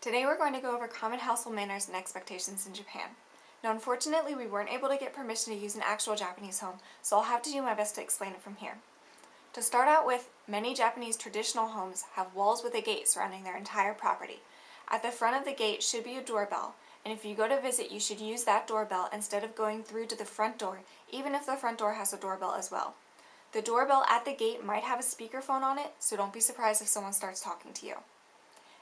Today we're going to go over common household manners and expectations in Japan. Now unfortunately we weren't able to get permission to use an actual Japanese home, so I'll have to do my best to explain it from here. To start out with, many Japanese traditional homes have walls with a gate surrounding their entire property. At the front of the gate should be a doorbell, and if you go to visit you should use that doorbell instead of going through to the front door, even if the front door has a doorbell as well. The doorbell at the gate might have a speakerphone on it, so don't be surprised if someone starts talking to you.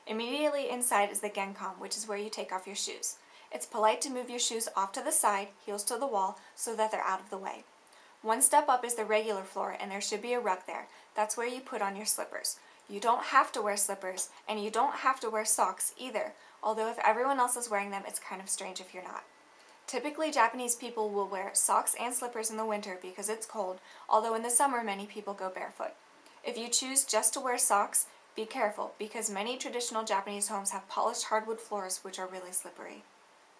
Immediately inside is the genkan, which is where you take off your shoes. It's polite to move your shoes off to the side, heels to the wall, so that they're out of the way. One step up is the regular floor, and there should be a rug there. That's where you put on your slippers. You don't have to wear slippers, and you don't have to wear socks either, although if everyone else is wearing them, it's kind of strange if you're not. Typically, Japanese people will wear socks and slippers in the winter because it's cold, although in the summer many people go barefoot. If you choose just to wear socks, be careful, because many traditional Japanese homes have polished hardwood floors which are really slippery.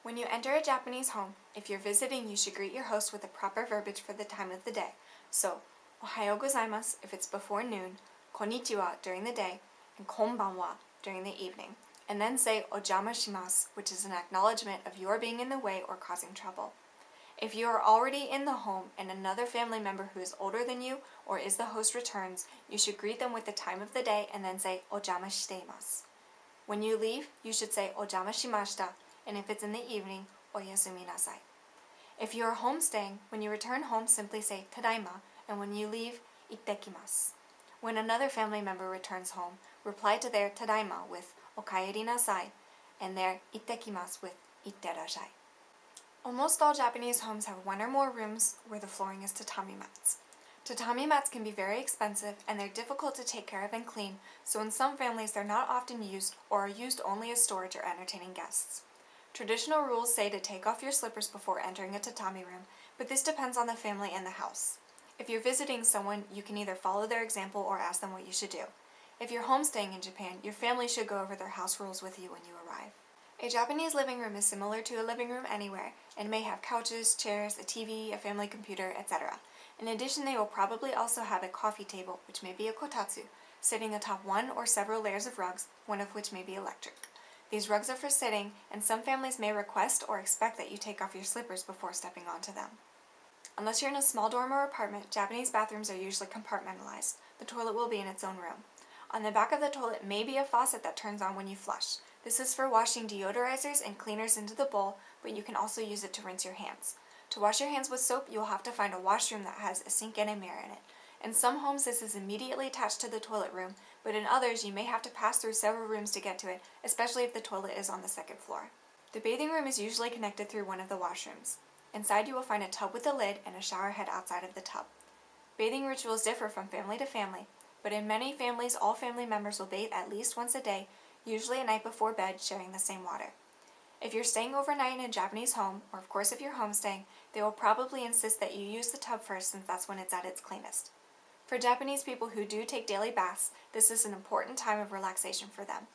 When you enter a Japanese home, if you're visiting, you should greet your host with the proper verbiage for the time of the day. So, ohayo gozaimasu if it's before noon, konnichiwa during the day, and konbanwa during the evening. And then say ojama shimasu, which is an acknowledgement of your being in the way or causing trouble. If you are already in the home and another family member who is older than you or is the host returns, you should greet them with the time of the day and then say ojama shiteimasu. When you leave, you should say ojama shimashita, and if it's in the evening, oyasumi nasai. If you are homestaying, when you return home simply say tadaima, and when you leave, ittekimasu. When another family member returns home, reply to their tadaima with okaeri nasai and their ittekimasu with itterashai. Almost all Japanese homes have one or more rooms where the flooring is tatami mats. Tatami mats can be very expensive and they're difficult to take care of and clean, so in some families they're not often used or are used only as storage or entertaining guests. Traditional rules say to take off your slippers before entering a tatami room, but this depends on the family and the house. If you're visiting someone, you can either follow their example or ask them what you should do. If you're homestaying in Japan, your family should go over their house rules with you when you arrive. A Japanese living room is similar to a living room anywhere and may have couches, chairs, a TV, a family computer, etc. In addition, they will probably also have a coffee table, which may be a kotatsu, sitting atop one or several layers of rugs, one of which may be electric. These rugs are for sitting, and some families may request or expect that you take off your slippers before stepping onto them. Unless you're in a small dorm or apartment, Japanese bathrooms are usually compartmentalized. The toilet will be in its own room. On the back of the toilet may be a faucet that turns on when you flush. This is for washing deodorizers and cleaners into the bowl, but you can also use it to rinse your hands. To wash your hands with soap, you will have to find a washroom that has a sink and a mirror in it. In some homes this is immediately attached to the toilet room, but in others you may have to pass through several rooms to get to it, especially if the toilet is on the second floor. The bathing room is usually connected through one of the washrooms. Inside you will find a tub with a lid and a shower head outside of the tub. Bathing rituals differ from family to family, but in many families all family members will bathe at least once a day, usually at night before bed, sharing the same water. If you're staying overnight in a Japanese home, or of course if you're homestaying, they will probably insist that you use the tub first since that's when it's at its cleanest. For Japanese people who do take daily baths, this is an important time of relaxation for them.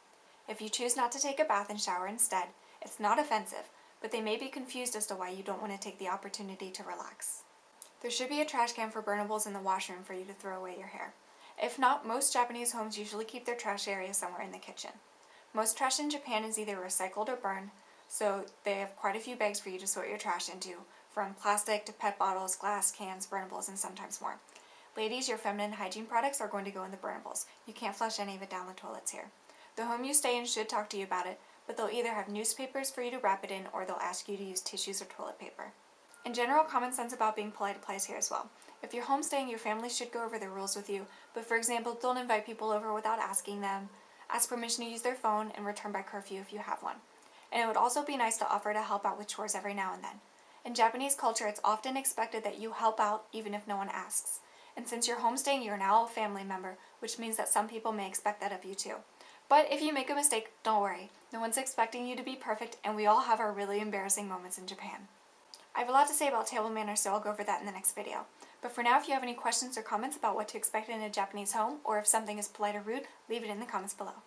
If you choose not to take a bath and shower instead, it's not offensive, but they may be confused as to why you don't want to take the opportunity to relax. There should be a trash can for burnables in the washroom for you to throw away your hair. If not, most Japanese homes usually keep their trash area somewhere in the kitchen. Most trash in Japan is either recycled or burned, so they have quite a few bags for you to sort your trash into, from plastic to PET bottles, glass, cans, burnables, and sometimes more. Ladies, your feminine hygiene products are going to go in the burnables. You can't flush any of it down the toilets here. The home you stay in should talk to you about it, but they'll either have newspapers for you to wrap it in or they'll ask you to use tissues or toilet paper. In general, common sense about being polite applies here as well. If you're homestaying, your family should go over the rules with you, but for example, don't invite people over without asking them, ask permission to use their phone, and return by curfew if you have one. And it would also be nice to offer to help out with chores every now and then. In Japanese culture, it's often expected that you help out even if no one asks. And since you're homestaying, you're now a family member, which means that some people may expect that of you too. But if you make a mistake, don't worry. No one's expecting you to be perfect, and we all have our really embarrassing moments in Japan. I have a lot to say about table manners, so I'll go over that in the next video. But for now, if you have any questions or comments about what to expect in a Japanese home, or if something is polite or rude, leave it in the comments below.